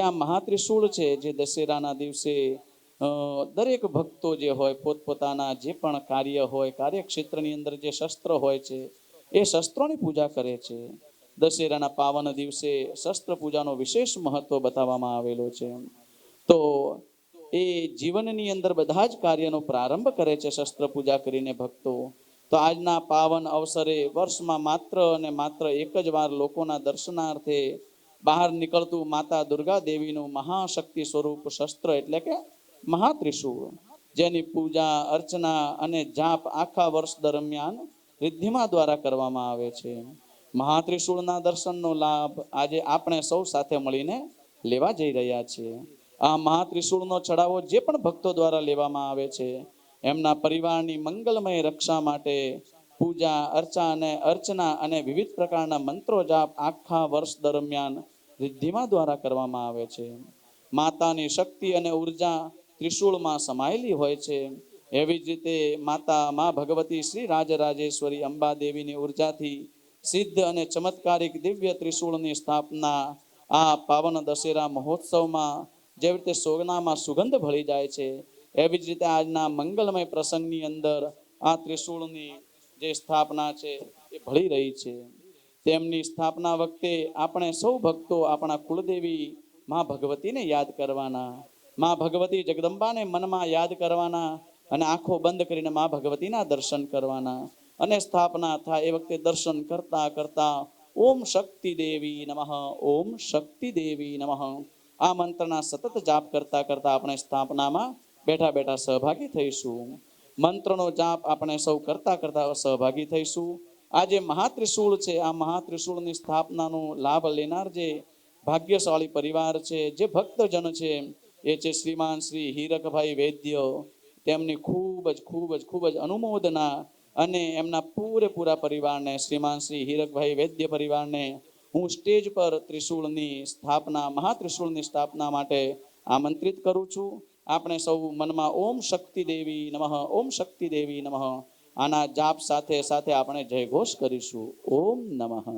જે આ મહાત્રિશૂળ છે, જે દશેરાના દિવસે દરેક ભક્તો જે હોય પોતપોતાના જે પણ કાર્ય હોય, કાર્યક્ષેત્રની અંદર જે શસ્ત્ર હોય છે એ શસ્ત્રોની પૂજા કરે છે. દશેરાના પાવન દિવસે શસ્ત્ર પૂજાનો વિશેષ મહત્વ બતાવવામાં આવેલો છે. તો એ જીવનની અંદર બધા જ કાર્યનો પ્રારંભ કરે છે શસ્ત્ર પૂજા કરીને ભક્તો. તો આજના પાવન અવસરે વર્ષમાં માત્ર અને માત્ર એક જ વાર લોકોના દર્શનાર્થે બહાર નીકળતું માતા દુર્ગા દેવીનું મહાશક્તિ સ્વરૂપ શસ્ત્ર એટલે કે મહાત્રિશૂળ, જેની પૂજા અર્ચના અને જાપ આખા વર્ષ દરમિયાન રિદ્ધિમા દ્વારા કરવામાં આવે છે. મહાત્રિશૂળના દર્શનનો લાભ આજે આપણે સૌ સાથે મળીને લેવા જઈ રહ્યા છીએ. આ મહાત્રિશૂળનો ચડાવો જે પણ ભક્તો દ્વારા લેવામાં આવે છે એમના પરિવારની મંગલમય રક્ષા માટે પૂજા અર્ચના અને વિવિધ પ્રકારના મંત્રો જાપ આખા વર્ષ દરમિયાન રિદ્ધિમા દ્વારા કરવામાં આવે છે. માતાની શક્તિ અને ઉર્જા ત્રિશૂળમાં સમાયેલી હોય છે. એવી જ રીતે મા ભગવતી શ્રી રાજરાજેશ્વરી અંબા દેવીની ઉર્જાથી સિદ્ધ અને ચમત્કારિક દિવ્ય ત્રિશૂળની સ્થાપના આ પાવન દશેરા મહોત્સવમાં જેવી રીતે સોનામાં સુગંધ ભળી જાય છે, એવી જ રીતે આજના મંગલમય પ્રસંગની અંદર આ ત્રિશૂળની જે સ્થાપના છે એ ભળી રહી છે. તેમની સ્થાપના વખતે આપણે સૌ ભક્તો આપણા કુળદેવી મા ભગવતીને યાદ કરવાના, મા ભગવતી જગદંબાને મનમાં યાદ કરવાના અને આંખો બંધ કરીને મા ભગવતીના દર્શન કરવાના. અને સ્થાપના થાય એ વખતે દર્શન કરતા કરતા ઓમ શક્તિ દેવી નમઃ, ઓમ શક્તિ દેવી નમઃ આ મંત્રના સતત જાપ કરતા કરતા આપણે સ્થાપનામાં બેઠા બેઠા સહભાગી થઈશું. મંત્રનો જાપ આપણે સૌ કરતા કરતા સહભાગી થઈશું. આ જે મહાત્રિશૂળ છે, આ મહાત્રિશૂળની સ્થાપનાનો લાભ લેનાર જે ભાગ્યશાળી પરિવાર છે, જે ભક્તજન છે, એ છે શ્રીમાન શ્રી હીરકભાઈ વૈદ્ય. તેમની ખૂબ જ અનુમોદના અને એમના પૂરેપૂરા પરિવારને, શ્રીમાન શ્રી હીરકભાઈ વૈદ્ય પરિવારને હું સ્ટેજ પર ત્રિશૂળની સ્થાપના, મહાત્રિશૂળની સ્થાપના માટે આમંત્રિત કરું છું. આપણે સૌ મનમાં ઓમ શક્તિ દેવી નમઃ, ઓમ શક્તિ દેવી નમઃ આના જાપ સાથે સાથે આપણે જયઘોષ કરીશું. ઓમ નમઃ.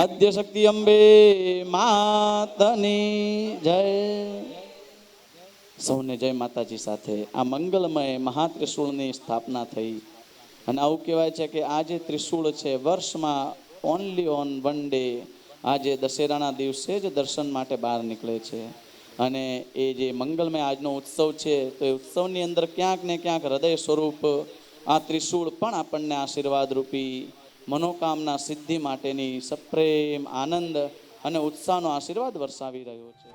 આદ્યશક્તિ અંબે માતની જય. સૌને જય માતાજી સાથે આ મંગલમય મહાત્રિશૂળની સ્થાપના થઈ. અને આવું કહેવાય છે કે આ જે ત્રિશૂળ છે વર્ષમાં ઓનલી ઓન વન ડે આજે દશેરાના દિવસે જ દર્શન માટે બહાર નીકળે છે. અને એ જે મંગલમય આજનો ઉત્સવ છે તો એ ઉત્સવની અંદર ક્યાંક ને ક્યાંક હૃદય સ્વરૂપ આ ત્રિશૂળ પણ આપણને આશીર્વાદ રૂપી મનોકામના સિદ્ધિ માટેની સપ્રેમ આનંદ અને ઉત્સાહનો આશીર્વાદ વરસાવી રહ્યો છે.